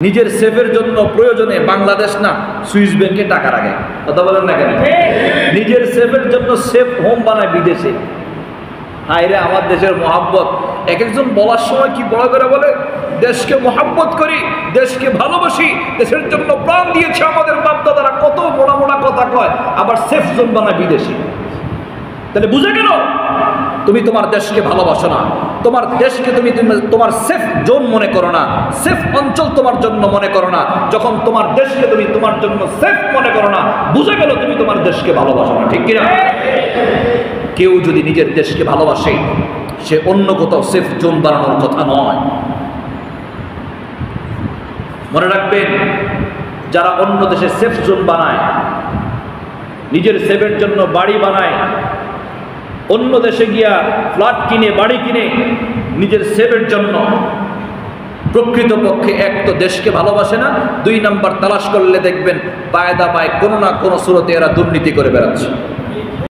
নিজের সেফের জন্য প্রয়োজনে বাংলাদেশ না সুইস ব্যাংকে টাকা রাখে, কথা বলেন না কেন? নিজের সেফের জন্য সেফ হোম বানায় বিদেশে। হায়রে আমার দেশের মহাব্বত! এক একজন বলার সময় কি বড় করে বলে, দেশকে মহাব্বত করি, দেশকে ভালোবাসি, দেশের জন্য প্রাণ দিয়েছে আমাদের বাপ-দাদারা, কত মোটা মোটা কথা কয়, আবার সেফ জোন বানায় বিদেশি। তাহলে বুঝে গেল তুমি তোমার দেশকে ভালোবাসো না, তোমার দেশকে তুমি তোমার সেফ জোন মনে করো না, সেফ অঞ্চল তোমার জন্য মনে করো না। যখন তোমার দেশকে তুমি তোমার জন্য সেফ মনে করো না, বুঝে গেল তুমি তোমার দেশকে ভালোবাসো না, ঠিক কিনা? কেউ যদি নিজের দেশকে ভালোবাসে, সে অন্য কোথাও সেফ জোন বানানোর কথা নয়। মনে রাখবেন, যারা অন্য দেশে সেফ জোন বানায়, নিজের সেফের জন্য বাড়ি বানায়, অন্য দেশে গিয়া ফ্ল্যাট কিনে, বাড়ি কিনে নিজের সেফের জন্য, প্রকৃতপক্ষে এক তো দেশকে ভালোবাসে না, দুই নাম্বার তালাশ করলে দেখবেন বায়দা বায় কোনো না কোনো সুরতে এরা দুর্নীতি করে বেড়াচ্ছে।